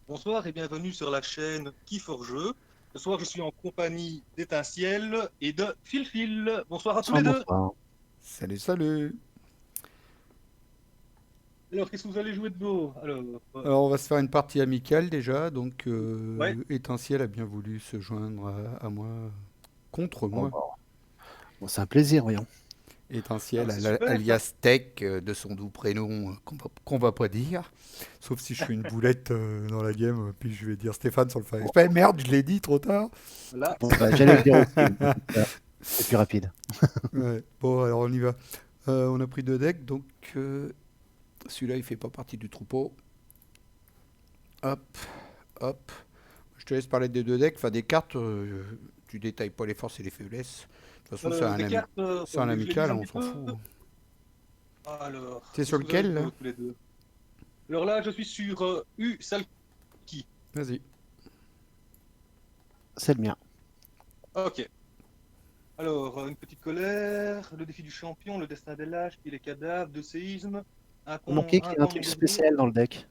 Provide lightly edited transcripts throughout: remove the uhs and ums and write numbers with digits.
Bonsoir et bienvenue sur la chaîne Key4Jeux. Ce soir, je suis en compagnie d'Étincelle et de Phil. Bonsoir à tous Bonsoir, les deux. bonsoir. Salut, salut. Alors, qu'est-ce que vous allez jouer de beau? Alors, on va se faire une partie amicale déjà. Donc, Ouais. Étinciel a bien voulu se joindre à moi, contre Oh, moi. bah, bon, c'est un plaisir, voyons. Ah, Étinciel, bah, c'est super ça. alias Tech, de son doux prénom, qu'on va pas dire. Sauf si je suis une boulette dans la game, puis je vais dire Stéphane sans le faire Bon, exprès. Merde, je l'ai dit trop tard. Voilà. bon, bah, j'allais le dire aussi, mais comme ça, c'est plus rapide. Ouais. Bon, alors on y va. On a pris deux decks, donc celui-là il fait pas partie du troupeau. Hop, hop. Je te laisse parler des deux decks, enfin des cartes. Tu détailles pas les forces et les faiblesses. De toute façon, Des cartes, c'est un vous voulez que je les lise amical, un hein, on petit s'en peu? fout. Alors, T'es sur qu'est-ce que vous avez de lequel beau là? tous les deux? Alors là, je suis sur Salki. Vas-y. C'est le mien. Ok. Alors, une petite colère, le défi du champion, le destin des lâches, puis les cadavres, deux séismes, Remarquez qu'il un y a un camp de truc guerriers. spécial dans le deck.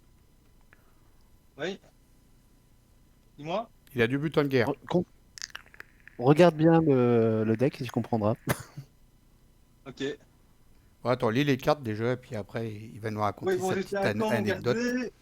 Oui, dis-moi. Il a du butin de guerre. Regarde bien le deck et tu comprendras. Ok. Bon, attends, lis les cartes déjà, et puis après, il va nous Oui, raconter bon, sa j'étais petite un camp non anecdote. gardé.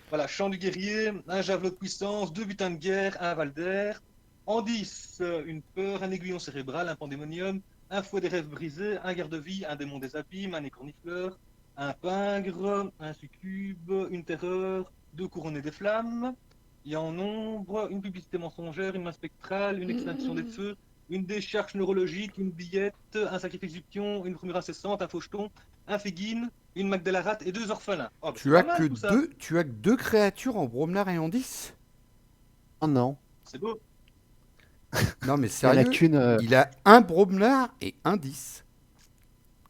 Voilà, champ du guerrier, un javelot de puissance, deux butins de guerre, un val d'air. En 10, une peur, un aiguillon cérébral, un pandémonium, un fouet des rêves brisés, un garde-vie, un démon des abîmes, un écornifleur, un pingre, un succube, une terreur, deux couronnées des flammes. Il y a en nombre une publicité mensongère, une main spectrale, une extinction des feux, une décharge neurologique, une billette, un sacrifice du pion, une rumeur incessante, un faucheton, un figuine, une Magdala et deux orphelins. Oh, bah c'est pas mal tout ça. Tu as que deux créatures en Bromnar et en 10. Oh non, C'est beau. Non, mais il n'y en a sérieux, qu'une. il a un Bromnar et un 10.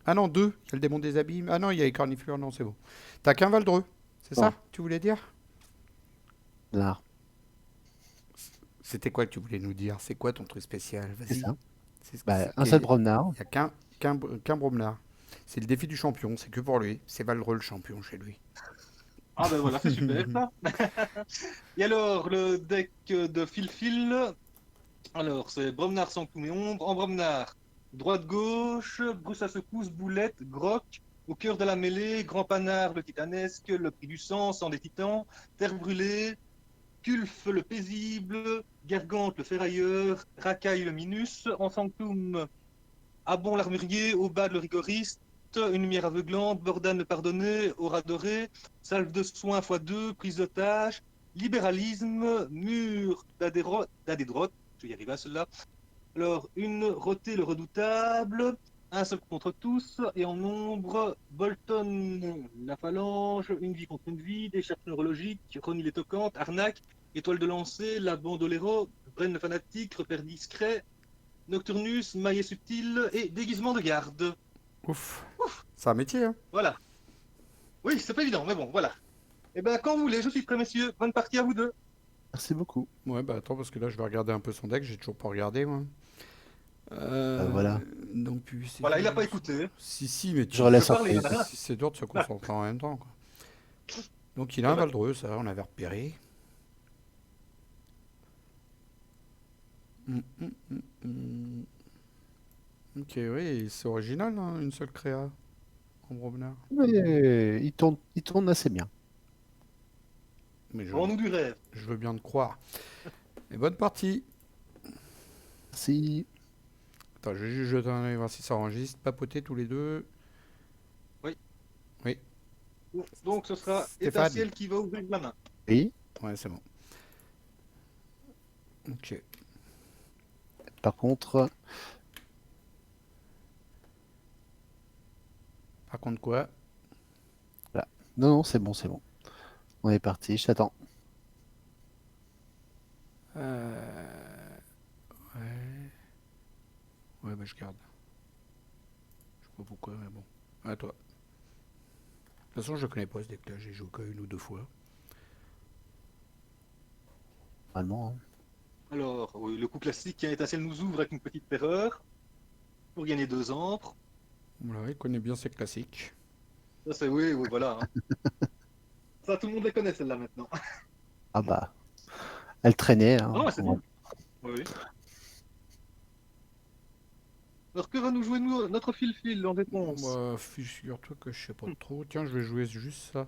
Ah non, deux. Il y a le démon des abîmes. Ah non, il y a les corniflures, non, c'est bon. T'as qu'un Valdreux, c'est ça, Non, tu voulais dire? là, C'était quoi que tu voulais nous dire? C'est quoi ton truc spécial? c'est Vas-y. ça. C'est, Bah, c'est, un seul il promenard. n'y a qu'un Bromnar. C'est le défi du champion, c'est que pour lui. C'est Valdreux le champion chez lui. Ah ben voilà, c'est super ça. Et alors, le deck de Fil. Alors, c'est Bromnar Sanctum et Ombre. En Bromnar, droite-gauche, Bruce à secousse, boulette, groc. Au cœur de la mêlée, Grand Panard, le titanesque, le prix du sang, sang des titans, terre brûlée, Culf le paisible, Gargante le ferrailleur, Racaille le minus. En Sanctum, Abon l'armurier, Obad le rigoriste, une lumière aveuglante, Bordan le pardonné, Aura doré, salve de soins x2, prise d'otage, libéralisme, mur d'Adédroth, je vais y arriver à cela. Alors, une rotée le redoutable, un seul contre tous, et en nombre, Bolton la phalange, une vie contre une vie, décharge neurologique, Ronnie les toquantes, arnaque, étoile de lancer, la bandolero, Bren le fanatique, repère discret, Nocturnus, maillet subtil et déguisement de garde. Ouf. Ouf, C'est un métier, hein. voilà. Oui, c'est pas évident, mais bon, voilà. Eh ben, quand vous voulez, je suis prêt, messieurs. Bonne partie à vous deux. Merci beaucoup. Ouais, bah attends, parce que là, je vais regarder un peu son deck. J'ai toujours pas regardé, moi. Voilà. Donc, puis c'est Voilà, il dur. n'a pas écouté. Si, mais Je tu. Je relais veux parler, il surprise. en a rien. C'est dur de se Voilà. concentrer en même temps, quoi. Donc, il a Ouais, un bah, Valdreux, ça, on avait repéré. Hum, hum, hum, hum. Ok, oui, c'est original, hein, une seule créa en Bromnar. Mais il tourne assez bien. Mais vends-nous du rêve. je veux bien te croire. Et bonne partie. Si, Attends, je vais juste jeter un œil, voir si ça enregistre. Papoter tous les deux. Oui. Oui, Donc, ce sera Stéphane. Étincelle qui va ouvrir la main. oui. Ouais, c'est bon. Ok. Par contre, Par contre, quoi? là. Non, non, c'est bon, c'est bon. On est parti, je t'attends. Euh... Ouais. Ouais, bah je garde. Je sais pas pourquoi, mais bon. À toi. De toute façon, je connais pas ce deck-là. J'ai joué qu'une ou deux fois. Normalement, hein. Alors, oui, le coup classique, Étincelle nous ouvre avec une petite terreur pour gagner deux ampres. Voilà, il connaît bien ses classiques. Ça, c'est oui, oui, voilà. Hein. Ça, tout le monde les connaît, celle-là, maintenant. Ah bah, elle traînait. Ah Hein. non, c'est Ouais. bien. Oui. Oui. Alors que va nous jouer notre fil-fil en réponse? Bah, figure-toi que je sais pas trop. Tiens, je vais jouer juste ça.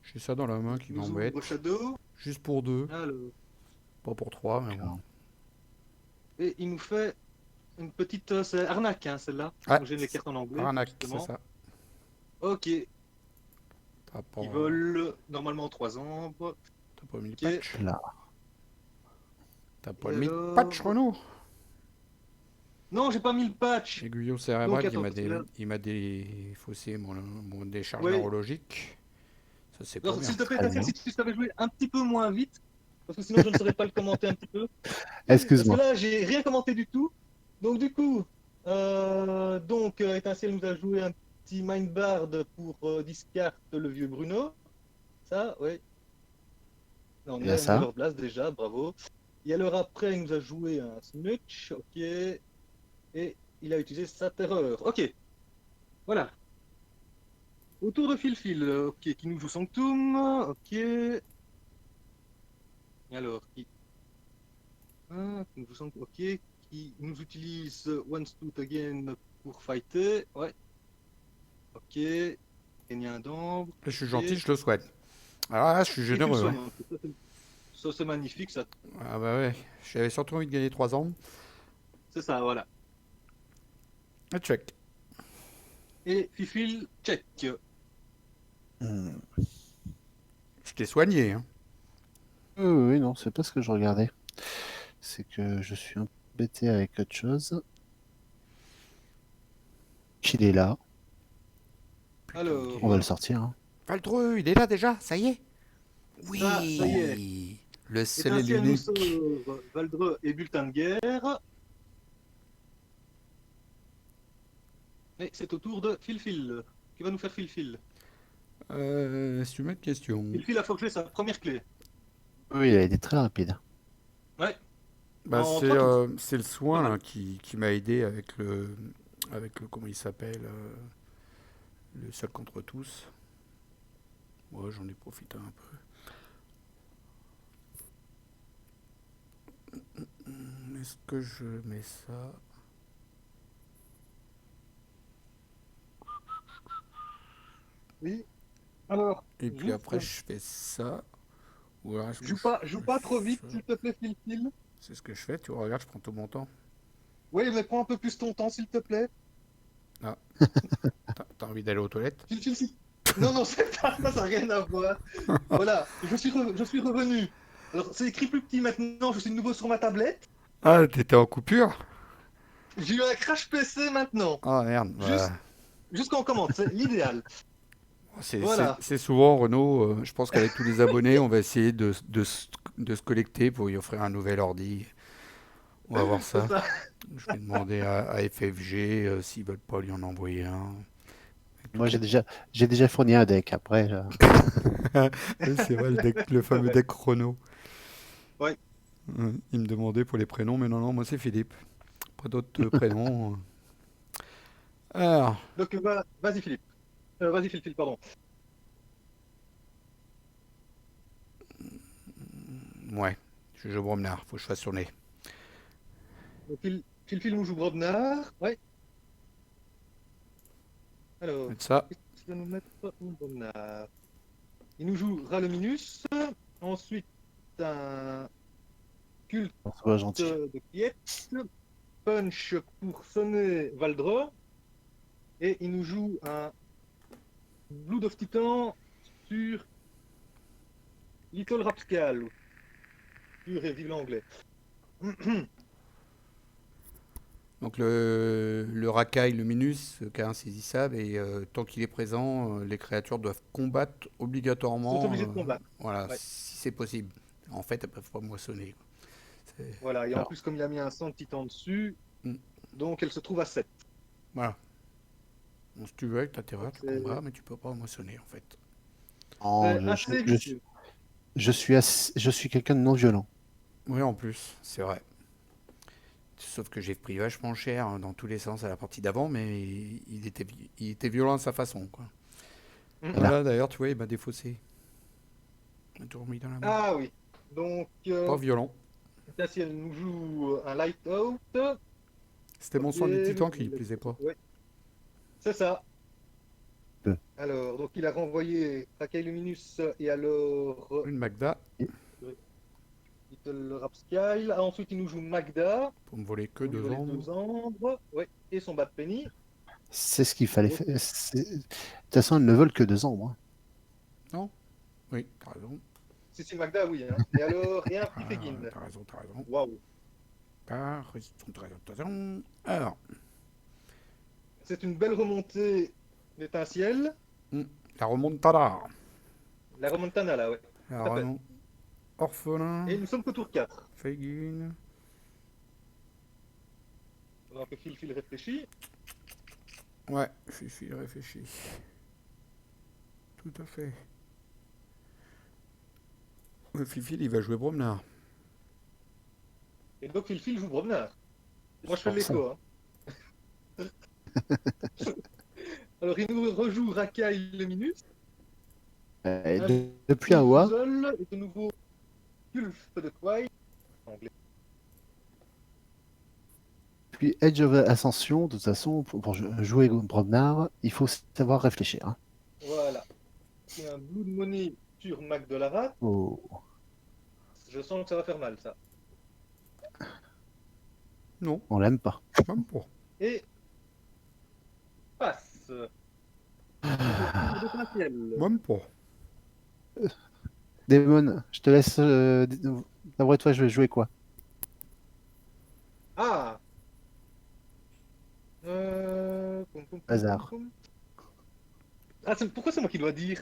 J'ai ça dans la main Donc, qui il nous ouvre m'embête. Shadow. Juste pour 2, Alors, pas pour 3, mais bon. et il nous fait une petite. C'est arnaque, hein, celle-là. Ah, Donc, j'ai les cartes en anglais, arnaque, c'est justement. ça. Ok. T'as Qui pas, vole normalement 3 ombres. t'as pas mis le Ok. patch? Là. T'as pas Et mis de patch, alors. Renaud? Non, j'ai pas mis le patch. Aiguillon Donc, cérébral, attends, parce que là. il m'a défaussé mon décharge Oui. neurologique. Ça, c'est pas Alors, bien. s'il te plaît, Très Tassia, bien. si tu savais jouer un petit peu moins vite, parce que sinon je ne saurais pas le commenter un petit peu. Parce que Excuse-moi. là, j'ai rien commenté du tout. Donc, du coup, Étincelle nous a joué un petit Mindbard pour discard le vieux Bruno. Ça, ouais. Non, on Il y a est à ça. Neverblast déjà, bravo. Et alors après, il nous a joué un Smutch, ok. Et il a utilisé sa terreur. Ok, voilà. Autour de Fil, ok, qui nous joue Sanctum, ok. Et alors, qui nous joue Sanctum, ok. Qui nous utilise Once Tooth Again pour fighter, ouais, ok. Kenyan d'ambre, Là, je suis ok. gentil, je le souhaite. Alors là, je suis Et tu le généreux, hein. soignes, hein. Ça, c'est magnifique, ça. Ah bah ouais, j'avais surtout envie de gagner 3 ans. C'est ça, voilà. Ah, check. Et Fifil, check. Hmm. Je t'ai soigné, hein. Oui, oui, oui, non, c'est pas ce que je regardais. C'est que je suis embêté avec autre chose. Qu'il est là. Putain, il On va Alors, le sortir. Hein. Valtreux, il est là déjà, ça y est? ça y est. Oui, le seul et Étincelle nous l'unique. sort Valdreux et Bulletin de guerre. Et c'est au tour de Fil. Qui va nous faire Fil. C'est une autre question. Fil a forgé sa première clé. Oui, il a été très rapide. Ouais, Bah, en 3 tours. c'est le Pas soin mal. là, qui m'a aidé avec le, comment il s'appelle, le seul contre tous. Moi, j'en ai profité un peu. Est-ce que je mets ça? Oui. Alors, Et puis juste, après, je fais ça. Ou alors, est-ce que joue pas trop vite, s'il te plaît, Fil. c'est ce que je fais. Tu regardes, je prends tout mon temps. Oui, mais prends un peu plus ton temps, s'il te plaît. Ah, t'as envie d'aller aux toilettes? Si. Non, non, c'est pas ça, ça n'a rien à voir. Voilà, je suis revenu. Alors, c'est écrit plus petit maintenant, je suis de nouveau sur ma tablette. Ah, t'étais en coupure? J'ai eu un crash PC maintenant. Ah merde. Bah, Juste, juste quand on commente, c'est l'idéal. Voilà. c'est souvent, Renaud, je pense qu'avec tous les abonnés, on va essayer de se collecter pour y offrir un nouvel ordi. On va voir C'est ça. ça. Je vais demander à FFG s'ils veulent pas lui en envoyer un. Avec Moi, toutes les... j'ai déjà fourni un deck. Après, Oui, c'est vrai, le C'est fameux vrai. deck Renaud. Ouais. Il me demandait pour les prénoms, mais non, non, moi c'est Philippe. Pas d'autres prénoms. Alors, Donc, vas-y, Philippe. Vas-y, Phil, pardon. ouais, je joue Bromnard, faut que je fasse tourner. Donc, Phil nous joue Grobnar. Ouais. Alors, Faites ça. qu'est-ce qu'il va nous mettre en Grobnar? Il nous joue Ralominus. Ensuite, un culte on soit gentil. de Kiet. Punch pour sonner Valdre. Et il nous joue un Blood of Titan sur Little Rapscal. Pur et vive l'anglais. Donc le racaille, le minus, qui est insaisissable, et tant qu'il est présent, les créatures doivent combattre Sont obligatoirement, obligés de combattre. voilà, Ouais. si c'est possible. En fait, elles peuvent pas moissonner. C'est- Voilà. Et en Alors, plus, comme il a mis un sang de titan dessus, Mm. donc elle se trouve à 7. Voilà. Bon, si tu veux, avec ta Donc terreur, tu c'est combats, mais tu peux pas moissonner, en fait. non, assez vicieux. je suis quelqu'un de non violent. Oui, en plus, c'est vrai. Sauf que j'ai pris vachement cher dans tous les sens à la partie d'avant, mais il était violent à sa façon, quoi. Mm. Voilà. Voilà, d'ailleurs, tu vois, il m'a défaussé. Il m'a tout remis dans la main. Ah oui. Donc, Pas violent. Étincelle nous joue un light out. C'était mon son du Ok, titan qui ne plaisait pas. ouais, c'est ça. Peu. Alors, donc il a renvoyé Racaille Luminus et alors Une Magda Little Rapscale. Ah, ensuite, il nous joue Magda. pour me voler que Pour lui 2 voler ans. 2 ambres. Ouais, et son Bad Penny. C'est ce qu'il fallait Donc, faire. De toute façon, ils ne veulent que 2 ans, moi. Non? Oui, t'as raison. c'est Magda, oui. Hein. Et alors, et un petit Ah, Fegin. t'as raison, t'as raison. Waouh. T'as raison, t'as raison, t'as raison. Alors, C'est une belle remontée d'étincelle. la remontada. La remontana, là, ouais. La Tout à fait. remont... Orphelin, Et nous sommes qu'au tour 4. Fagin. Alors que Phil réfléchit. Ouais, Fifi réfléchit. Tout à fait. Fifi, il va jouer Bromnard. Et donc Phil joue Bromnard. Moi, je fais Pour ça. l'écho. Hein. Alors, il nous rejoue Racaille Luminus. Un Depuis un mois, puzzle et de nouveau Gulf de Quai. Anglais. puis Edge of Ascension, de toute façon, pour jouer Brobnar, il faut savoir réfléchir. Hein. Voilà. Et un Blue Money sur Mac de Lara. Oh. Je sens que ça va faire mal, ça. Non, On l'aime pas. même pas. Et passe. Même pas. Damon, je te laisse. D'après toi, je vais jouer quoi? Ah Hasard. Ah, pourquoi c'est moi qui dois dire?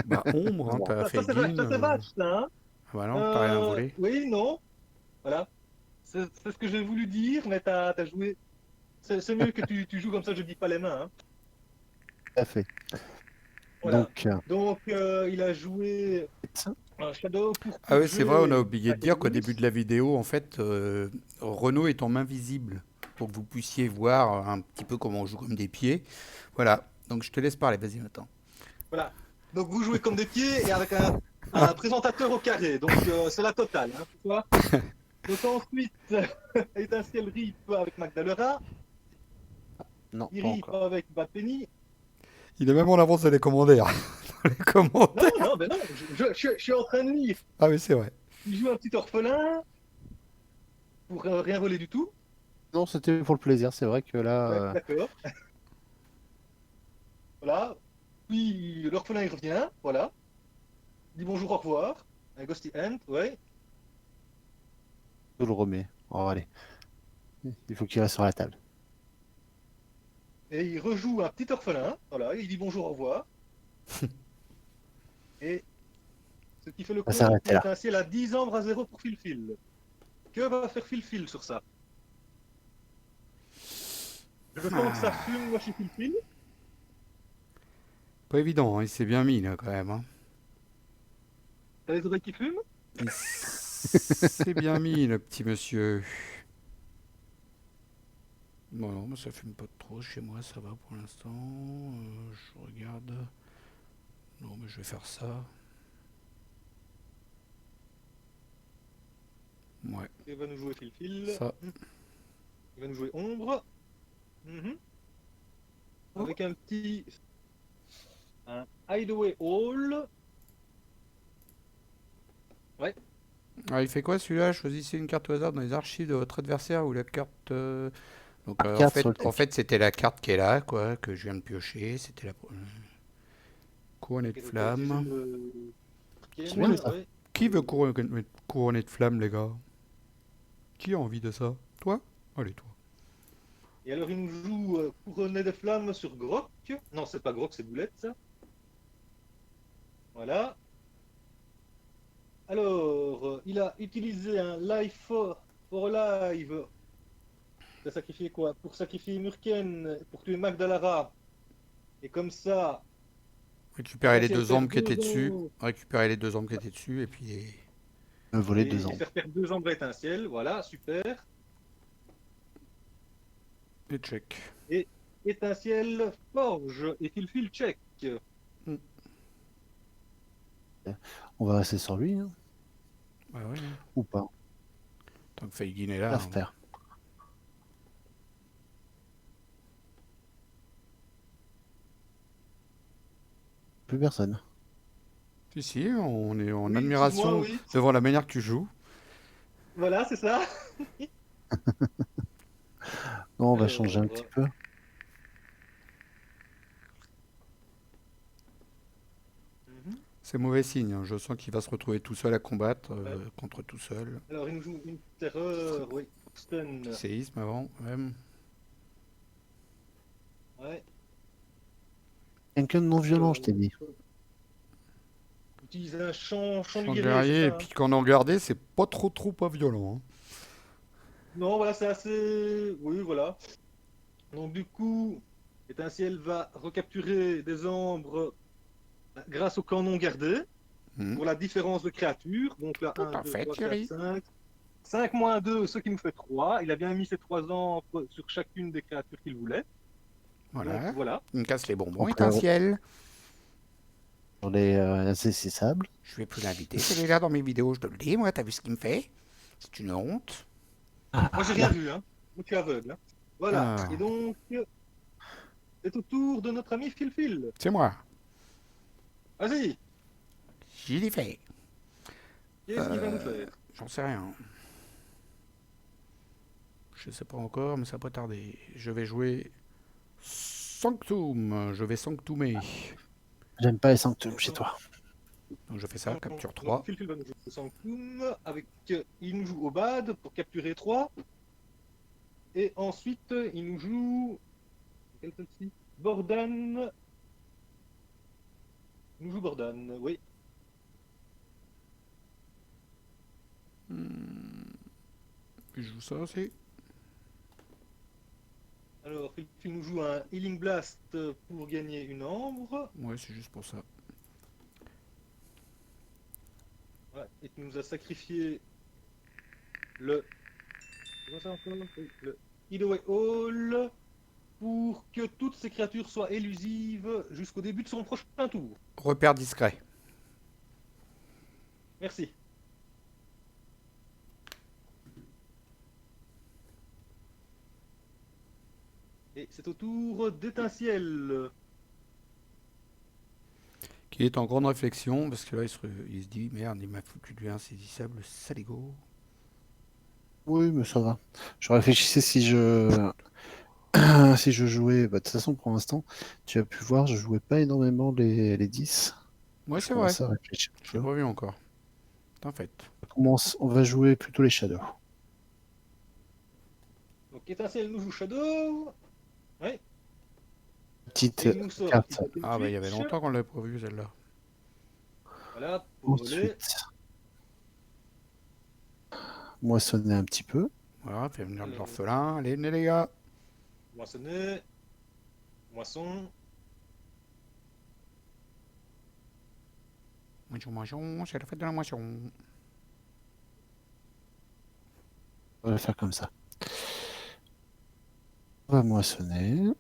Bah, ombre, hein, t'as Ça, Fagin. c'est vache, là. Hein. Ah bah non, t'as rien volé. Oui, non. Voilà. C'est ce que j'ai voulu dire, mais t'as joué. C'est mieux que tu joues comme ça, je dis pas les mains. Hein. Tout à fait. Voilà. Donc, Donc, il a joué un Shadow pour Ah oui, c'est vrai, on a oublié de Racaille dire qu'au Luminus. début de la vidéo, en fait, Renault est en main visible pour que vous puissiez voir un petit peu comment on joue comme des pieds. Voilà, donc je te laisse parler, vas-y maintenant. Voilà. Donc, vous jouez comme des pieds et avec un présentateur au carré. Donc, c'est la totale. Hein, tu vois. Donc, ensuite, Étincelle Rip avec Magdalena. non, Il pas rip encore. avec Bad Penny. Il est même en avance dans les commentaires. Dans les commentaires. Non, ben non, je suis en train de lire. Ah oui, c'est vrai. Il joue un petit orphelin pour rien voler du tout. Non, c'était pour le plaisir. C'est vrai que là, Ouais, d'accord. Voilà. Puis l'orphelin il revient. Voilà. Il dit bonjour, au revoir. Un Ghosty End, ouais. je le remets. Oh, allez. Il faut qu'il reste sur la table. Et il rejoue un petit orphelin. Voilà. Il dit bonjour, au revoir. Et ce qui fait le On va compte s'arrêter là. d'étincelle à 10 ambres à 0 pour Phil. Que va faire Phil sur ça? Je sens que ça fume, moi, chez Phil. Pas évident, hein, il s'est bien mis là quand même. Hein. T'as les oreilles qui fument? Il s'est bien mis le petit monsieur. Bon, non, mais ça fume pas trop chez moi, ça va pour l'instant. Je regarde. Non, mais je vais faire ça. Ouais, Il va nous jouer Phil. ça. Il va nous jouer Ombre. Mhm. Avec un petit. Un Hideaway Hall. Ouais. Ah, il fait quoi celui-là? Choisissez une carte au hasard dans les archives de votre adversaire ou la carte. Donc Carte sur le deck. en fait c'était la carte qui est là, quoi, que je viens de piocher. C'était la couronnée de flamme. C'est bien, ça. Ouais. Qui veut couronner de flamme, les gars? Qui a envie de ça? Toi? Allez, toi. Et alors il nous joue couronné de flammes sur Grok. Non, c'est pas Grok, c'est Boulette, ça. Voilà. Alors, il a utilisé un Life for Live. Il a sacrifié quoi? Pour sacrifier Murken, pour tuer Magdalara. Et comme ça, Récupérer les si elle deux perd ombres qui étaient 2 dessus. ombres Récupérer les deux ombres qui étaient dessus et puis. Me voler et 2 ans. faire perdre 2 ombres étincelles, voilà, super. Et check. Et étincelle forge et fil check. On va rester sur lui. Hein. Ouais, ouais. Ou pas. Tant que Feigin est là. La terre. Plus personne. Si, si, on est en Oui, sauf moi, admiration oui. devant la manière que tu joues. Voilà, c'est ça. Non, on va changer un petit Alors, peu. mhm. C'est mauvais signe, hein. Je sens qu'il va se retrouver tout seul à combattre Ouais. contre tout seul. Alors, il nous joue une terreur, oui. Petit Stun. séisme avant, même. Ouais. Quelqu'un de non violent, Alors, je t'ai dit. utiliser un champ du Champ guerrier, c'est guerrier, et ça, hein? puis qu'en en garder, c'est pas pas violent, hein. Non, voilà, c'est assez. Oui, voilà. Donc, du coup, Étincelle va recapturer des ombres grâce au canon gardé Hmm. pour la différence de créatures. Donc, là, Tout 1, à 2, fait, 3, 4, Thierry. 5. 5 moins 2, ce qui nous fait 3. Il a bien mis ses 3 ombres sur chacune des créatures qu'il voulait. Donc, Voilà. voilà. Il me casse les bonbons, Après, étincelle. sur les insaisissables. Je vais plus l'inviter, celui-là, dans mes vidéos, je te le dis, moi, t'as vu ce qu'il me fait? C'est une honte. Moi, j'ai rien vu, hein. Moi, je suis aveugle, hein. Voilà. Ah, Et donc, c'est au tour de notre ami Phil. c'est moi. Vas-y, J'y l'ai fait. qu'est-ce qu'il va nous faire? J'en sais rien. Je sais pas encore, mais ça va pas tarder. Je vais jouer Sanctum. Je vais sanctumer. J'aime pas les sanctums chez toi. Donc je fais ça, capture Donc, 3. Phil va nous jouer Sanctum avec. Il nous joue au bad pour capturer 3. Et ensuite, il nous joue. Quelle celle-ci? Bordan. Il nous joue Bordan, oui. Puis je joue ça aussi. Alors, Phil nous joue un Healing Blast pour gagner une ambre. Ouais, c'est juste pour ça. Ouais, et tu nous as sacrifié le. C'est quoi ça encore? Oui, le Hideaway Hall pour que toutes ces créatures soient élusives jusqu'au début de son prochain tour. Repère discret. Merci. Et c'est au tour d'Étincelle. Qui est en grande réflexion, parce que là, il se dit merde, il m'a foutu du insaisissable, saligo. Oui, mais ça va. Je réfléchissais si je si je jouais. Bah, de toute façon, pour l'instant, tu as pu voir, je jouais pas énormément les 10. Ouais, Je c'est vrai. commençais à réfléchir un Je l'ai peu. pas vu encore. En fait. On va jouer plutôt les shadows. Donc Étincelle nous joue Shadow. Ouais. Petite Et il nous sort un petit carte totem Ah bah il y avait switch. longtemps qu'on l'avait pas vu celle-là. Voilà, pour voler. ensuite. Moissonner un petit peu. Voilà, fait venir de Alors, l'orphelin. Allez, venez les gars. moissonner. Moisson. Moisson, moisson, c'est la fête de la moisson. On va le faire comme ça. On va moissonner.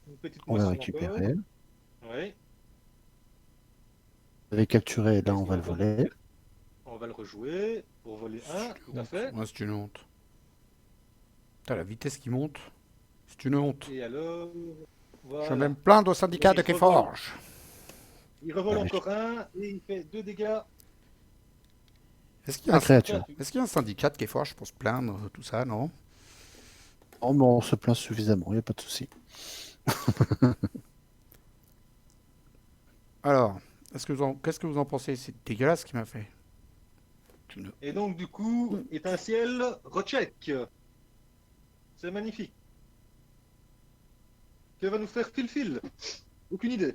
Une petite On va moisson encore. récupérer. Ouais. On va capturer. Là, Qu'est-ce on qu'il va le va voler. faire? On va le rejouer pour voler un, tout à fait. Ouais, c'est une honte. Putain, la vitesse qui monte, c'est une honte. Et alors, Je vais voilà. me plaindre au syndicat Donc, de Queforge. Il revole Allez, encore un et il fait 2 dégâts. Est-ce qu'il y a la un, créature. est-ce qu'il y a un syndicat de Queforge pour se plaindre, tout ça, non? Oh, mais on se plaint suffisamment, il n'y a pas de souci. Alors, qu'est-ce que vous en pensez? C'est dégueulasse ce qu'il m'a fait. Et donc, du coup, Étincelle, recheck. C'est magnifique. Que va nous faire Phil? Aucune idée.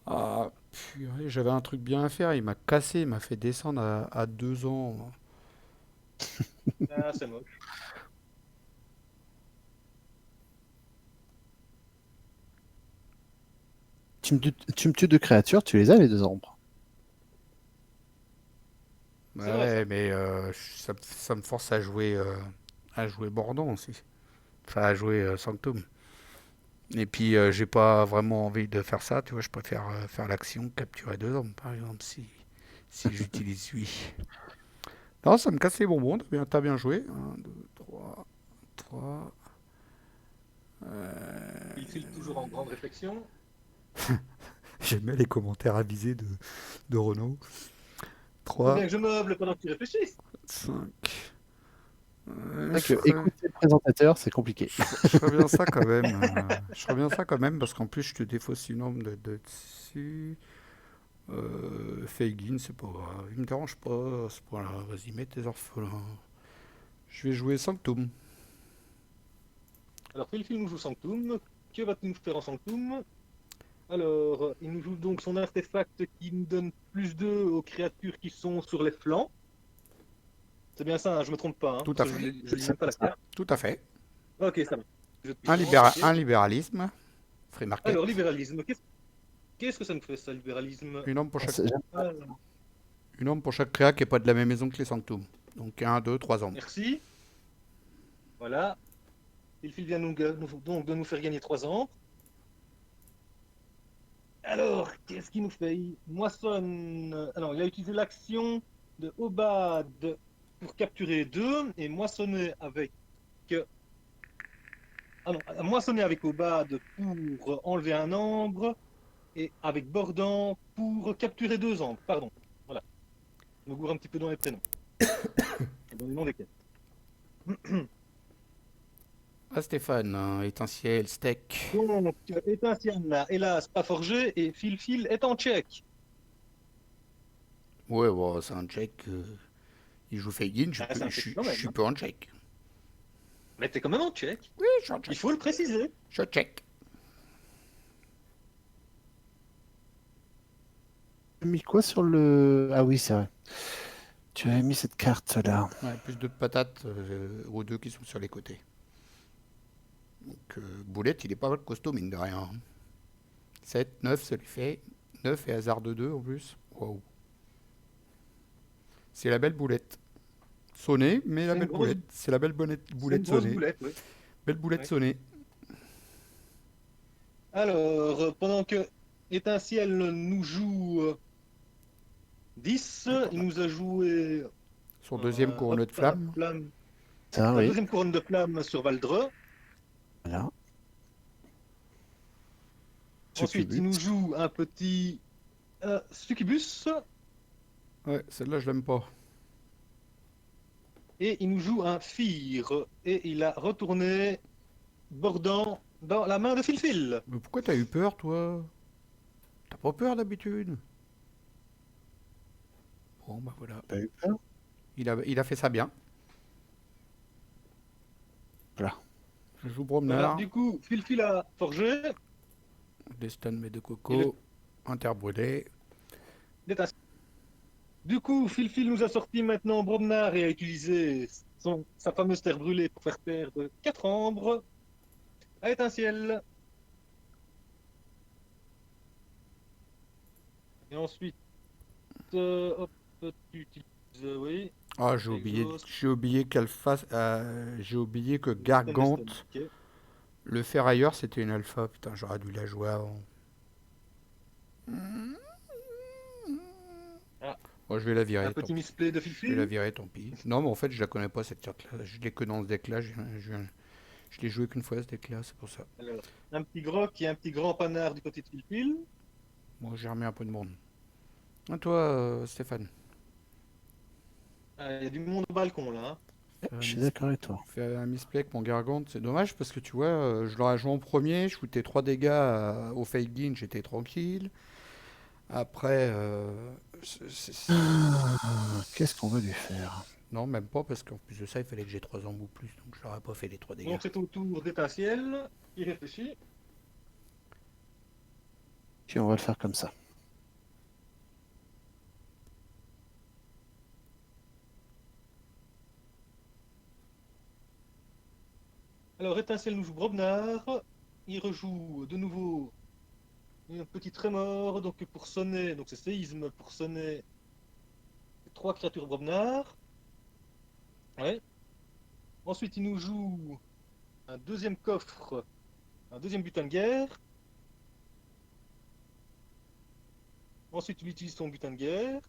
Ah, purée, j'avais un truc bien à faire. Il m'a cassé, il m'a fait descendre à 2 ans. Ah, c'est moche. Tu me tues de créatures, tu les as les deux ombres. C'est vrai, ça. Ouais, mais ça me force à jouer Bordon aussi. Enfin, à jouer Sanctum. Et puis, j'ai pas vraiment envie de faire ça, tu vois. Je préfère faire l'action, capturer 2 hommes, par exemple, si j'utilise lui. Non, ça me casse les bonbons. T'as bien joué. Un, 2, 3, 3. Il file toujours en grande réflexion. J'aime bien les commentaires avisés de Renault. Il faut 3, bien que je meuble pendant que tu réfléchisses. 5. C'est vrai que écouter le présentateur, c'est compliqué. Je ferais bien ça quand même. Je ferais bien ça quand même parce qu'en plus je te défausse une ombre de dessus. Feigin, c'est pas grave. Il me dérange pas à ce point-là. Vas-y, mets tes orphelins. Je vais jouer Sanctum. Alors, Phil nous joue Sanctum. Que va-t-il nous faire en Sanctum? Alors, il nous joue donc son artefact qui nous donne +2 aux créatures qui sont sur les flancs. C'est bien ça, hein, je me trompe pas, hein, Tout parce à que je fait. lis C'est même pas pas la ça. carte. Tout à fait. Ok, ça va. Je te Un, puissance, ok. un libéralisme. Free market. Alors, libéralisme. Qu'est-ce que ça nous fait, ça, libéralisme? Une ombre pour chaque, J'aime pas. Alors, une ombre pour chaque créa qui n'est pas de la même maison que les Sanctum. Donc 1, 2, 3 ombres. merci. Voilà. Il vient donc de nous faire gagner 3 ans. Alors, qu'est-ce qu'il nous fait? Il moissonne. Alors, il a utilisé l'action de Obad pour capturer 2 et moissonner avec. Ah non, moissonner avec Obad pour enlever un ambre et avec Bordan pour capturer 2 ambres. Pardon. Voilà. Je me gourre un petit peu dans les prénoms. Dans les noms des quêtes. Ah Stéphane, étincelle, steak. Donc, Étincelle n'a hélas pas forgé et Phil est en tchèque. Ouais, bon, c'est un check. Il joue Feigin, Ah, c'est un tchèque quand je même, suis hein. pas en check. Mais t'es quand même en tchèque. Oui, je suis en Il check. faut le préciser. Je check. J'ai mis quoi sur le. Ah oui, c'est vrai. Tu avais mis cette carte-là. Ouais, plus de patates aux 2 qui sont sur les côtés. Donc, Boulette, il est pas mal costaud, mine de rien. 7, 9, ça lui fait 9 et hasard de 2 en plus. Waouh. C'est la belle boulette. Sonnée, mais la C'est une belle grosse, boulette. C'est la belle c'est une boulette grosse sonnée. boulette, oui. Belle boulette Ouais. sonnée. Alors, pendant que Étincelle nous joue 10, il nous a joué Son deuxième couronne hop, de la flamme. flamme, Ça, la oui. deuxième couronne de flamme sur Valdre. Voilà. Ensuite, il Succubus. nous joue un petit Succubus Ouais, celle-là, je l'aime pas. et il nous joue un Fire. Et il a retourné Bordan dans la main de Phil. Mais pourquoi t'as eu peur, toi? T'as pas peur d'habitude? Bon, bah voilà. Pas eu peur. Il a fait ça bien. Voilà. Je joue Voilà, Bromnar. du coup, Phil a forgé. Destin de de Et le coco. Interbrûlé. détaché. Du coup, Phil nous a sorti maintenant Bromnar et a utilisé sa fameuse terre brûlée pour faire perdre 4 ambres à Étincelle. Et ensuite, hop, tu utilises, oui, Ah, Exhaust, j'ai oublié j'ai oublié que Système Gargante, ok. le ferrailleur, c'était une alpha. Putain, j'aurais dû la jouer avant. Ah, Bon, je vais la un virer, tant petit pis. misplay de Je vais la Phil. virer, tant pis. Non, mais en fait, je la connais pas cette carte-là. Je l'ai que dans ce deck-là. Je l'ai joué qu'une fois ce deck-là, c'est pour ça. Alors, un petit groc et un petit grand panard du côté de Phil. Moi, j'ai remis un peu de monde. À toi, Stéphane. Il y a du monde au balcon là, hein. Faire Je un suis mis- d'accord avec toi. faire un misplay avec mon Gargante, c'est dommage parce que tu vois, je l'aurais joué en premier, je foutais 3 dégâts au Feigin, j'étais tranquille. Après, Qu'est-ce qu'on veut lui faire? non, même pas parce qu'en plus de ça, il fallait que j'ai 3 embouts plus, donc je n'aurais pas fait les 3 dégâts. Donc c'est au tour d'Étincelle. Il réfléchit. Puis on va le faire comme ça. Alors Étincelle nous joue Brobnar. Il rejoue de nouveau un petit trémor. Donc pour sonner, donc c'est séisme pour sonner 3 créatures Brobnar. Ouais. Ensuite il nous joue un deuxième coffre un deuxième butin de guerre. Ensuite, il utilise son butin de guerre.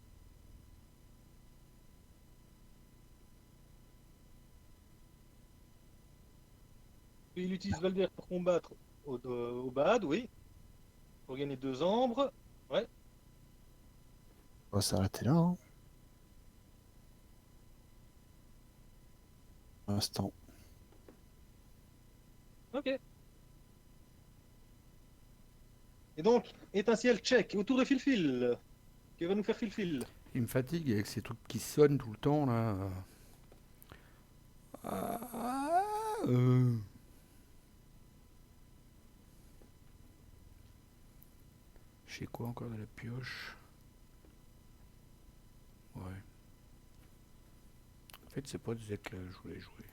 Puis il utilise Valder pour combattre au bad, oui. Pour gagner 2 ambres. Ouais, On va s'arrêter là, hein, pour l'instant. ok. Et donc, étincelle check autour de Fil-Fil. Que va nous faire Fil-Fil? Il me fatigue avec ces trucs qui sonnent tout le temps là. Ah, euh. Je sais quoi encore de la pioche. Ouais. En fait, c'est pas des decks que je voulais jouer.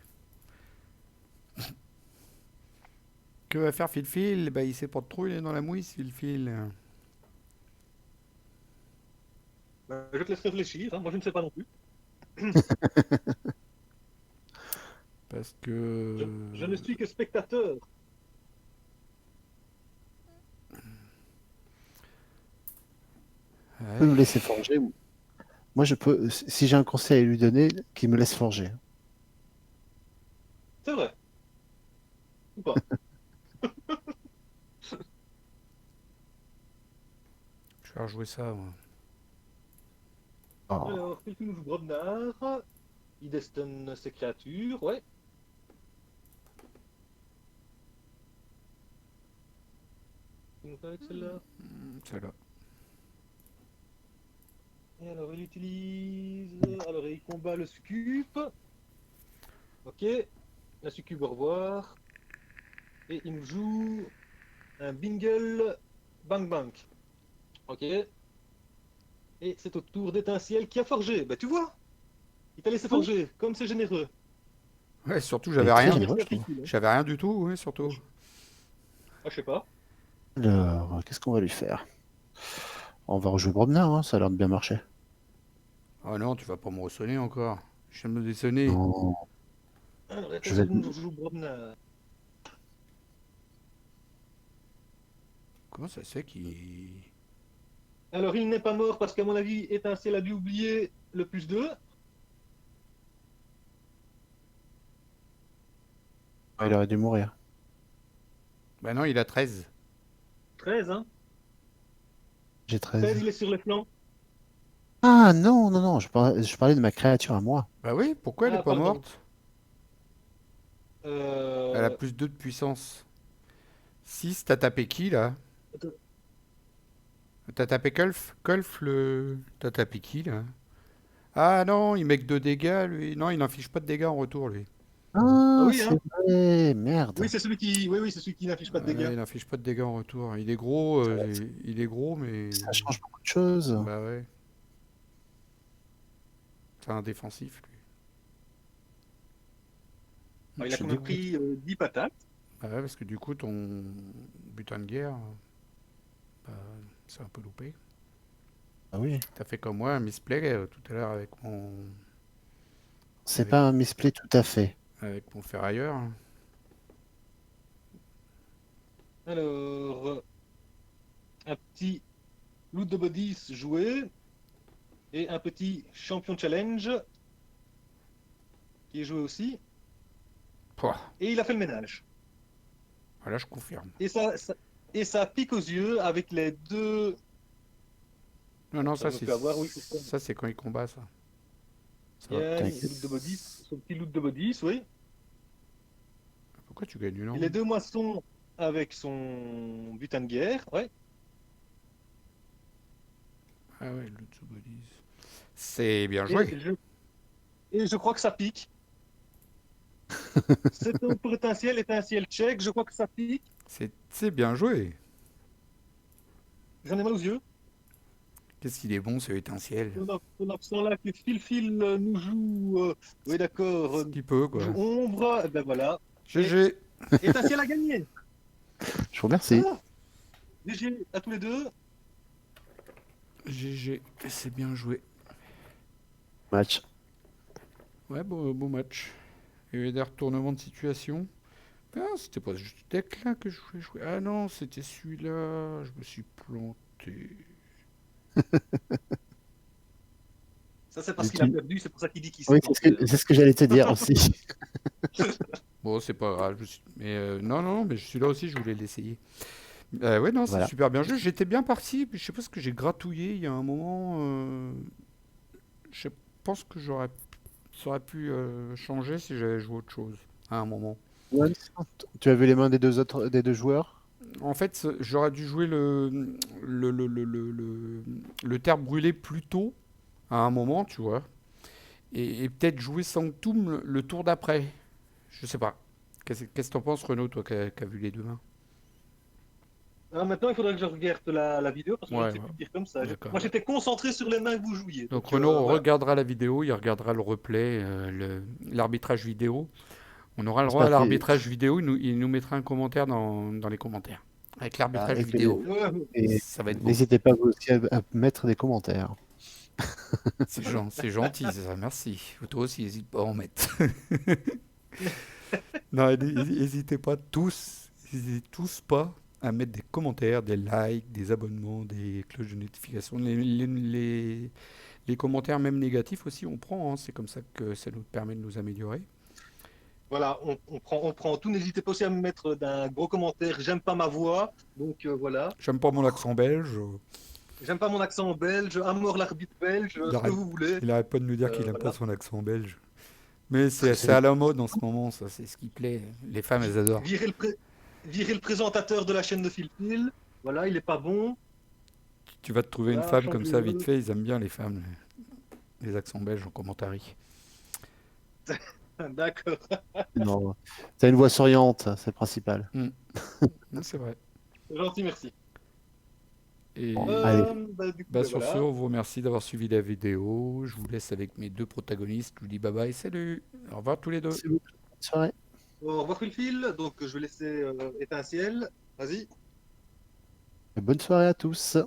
Que va faire Fil-Fil? Bah, il sait pas trop, il est dans la mouise, Fil-Fil. Ben, je te laisse réfléchir, hein. Moi je ne sais pas non plus. Parce Je, que. je ne suis que spectateur. Tu peux me Ouais. laisser forger. Moi, je peux, si j'ai un conseil à lui donner, qu'il me laisse forger. C'est vrai, ou pas? Je vais rejouer ça, moi. Oh. Alors, Fil-Fil nous joue Grobnar. Il destinne ses créatures, ouais. Il nous fait avec celle-là. Celle-là. Et alors, il utilise. Alors, il combat le succube. Ok. La succube, au revoir. Et il nous joue un Bingle Bang Bang. Ok. Et c'est au tour d'Étincelle qui a forgé. Bah, tu vois, il t'a laissé Oui. forger. Comme c'est généreux. Ouais, surtout, Il est j'avais très rien. généreux, Merci à je trouve. Fil-Fil, hein. J'avais rien du tout, ouais, surtout. Ah, je sais pas. Alors, qu'est-ce qu'on va lui faire? On va rejouer Brobnar, hein, ça a l'air de bien marcher. Oh non, tu vas pas me ressonner encore. Je viens de me dessonner. Non, Alors, je vais. Étincelle nous joue Brobnar. Comment ça se fait qu'il. Alors, il n'est pas mort parce qu'à mon avis, Étincelle a dû oublier le +2. Ah, il aurait dû mourir. Bah non, il a 13. 13, hein. J'ai 13, 13. il est sur les flancs. Ah non, non, non, je parlais de ma créature à moi. Bah oui, pourquoi elle est Ah, pas pardon. morte? Elle a Euh... plus 2 de puissance. 6, t'as tapé qui là? attends. T'as tapé Kulf? Kulf le. T'as tapé qui là? Ah non, il met que 2 dégâts lui. Non, il n'inflige pas de dégâts en retour lui. Ah Ah, oui, c'est hein. vrai, Oui, merde. c'est celui qui. Oui, oui, c'est celui qui n'affiche pas de dégâts. Ouais, il n'inflige pas de dégâts en retour. Il est gros, il est gros, mais. Ça change beaucoup de choses. Bah ouais. C'est un défensif lui. Alors, il Je a suis quand même dégoûté. pris 10 patates. Bah ouais, parce que du coup, ton butin de guerre, bah, c'est un peu loupé. Ah oui. T'as fait comme moi, un misplay tout à l'heure avec C'est avec, pas un misplay tout à fait. avec mon ferrailleur. Alors, un petit loot de bodies joué et un petit champion challenge qui est joué aussi. Pouah. Et il a fait le ménage. Voilà, je confirme. Et ça pique aux yeux avec les deux. Non, non, Ça me fait avoir, oui, c'est ça. ça c'est quand il combat ça. Ça va. Gagne, T'inquiète. loot de bodies, son petit loot de bodies, oui. Pourquoi tu gagnes une Et langue? les deux moissons avec son butin de guerre, ouais. Ah ouais, le Tsubodis. C'est bien Et joué. je, et je crois que ça pique. C'est un potentiel étincelle check, je crois que ça pique. C'est bien joué. J'en ai mal aux yeux. Qu'est-ce qu'il est bon ce étincelle. On absent là que Fil nous joue. Oui, d'accord. Ce qu'il peut Nous quoi. joue Ombre. Eh ben voilà. Et GG. Étincelle a gagné. Je vous remercie. Ah, GG à tous les deux. GG. C'est bien joué. Match. Ouais, beau match. Il y a eu des retournements de situation. Ah, c'était pas ce deck-là que je voulais jouer. Ah non, c'était celui-là. Je me suis planté. Ça, c'est Et parce qu'il a tu- perdu, c'est pour ça qu'il dit qu'il s'est Oui, planté. c'est ce que j'allais te dire aussi. Bon, c'est pas grave. Mais non, non, mais celui-là aussi, je voulais l'essayer. Ouais, non, c'est Voilà. super bien joué. J'étais bien parti. Puis je sais pas ce que j'ai gratouillé il y a un moment. Je pense que ça aurait pu changer si j'avais joué autre chose à un moment. Ouais, tu as vu les mains des deux joueurs? En fait, j'aurais dû jouer le terre brûlé plus tôt à un moment, tu vois. Et peut-être jouer Sanctum le tour d'après. Je sais pas. Qu'est-ce que t'en penses, Renaud, toi qui as vu les deux mains? Alors maintenant, il faudrait que je regarde la vidéo parce que je ne Ouais, sais ouais, plus dire comme ça. d'accord. Moi, j'étais concentré sur les mains que vous jouiez. Donc Donc, Renaud voilà. regardera la vidéo, il regardera le replay, l'arbitrage vidéo. On aura le droit à J'espère l'arbitrage vidéo, il nous mettra un commentaire dans les commentaires. Avec l'arbitrage vidéo. et Ça va être beau. n'hésitez pas vous aussi à mettre des commentaires. C'est gentil, ça, merci. Toi aussi, n'hésite pas à en mettre. Non, n'hésitez tous pas à mettre des commentaires, des likes, des abonnements, des cloches de notification. Les commentaires, même négatifs aussi, on prend, hein. C'est comme ça que ça nous permet de nous améliorer. Voilà, on prend tout. N'hésitez pas aussi à me mettre d'un gros commentaire. J'aime pas ma voix. Donc, voilà. J'aime pas mon accent belge. J'aime pas mon accent belge. À mort l'arbitre belge. Il Ce que arrête, vous voulez. il arrête pas de nous dire qu'il aime pas Voilà. son accent belge. Mais c'est à la mode en ce moment, ça, c'est ce qui plaît. Les femmes, elles adorent. Virer le présentateur de la chaîne de Phil Phil. Voilà, il est pas bon. Tu vas te trouver une Voilà, femme comme ça, vite changez-le. fait, ils aiment bien les femmes, les accents belges en commentaire. D'accord. Non, t'as une voix souriante, c'est le principal. C'est vrai. Gentil, merci. Et Bon, allez, Du coup, bah, sur ce, voilà. on vous remercie d'avoir suivi la vidéo. Je vous laisse avec mes deux protagonistes. Je vous dis bye bye, salut. Au revoir tous les deux. c'est bon. Bonne soirée. Au revoir, Phil Phil. Donc, je vais laisser Étincelle. Vas-y. Bonne soirée à tous.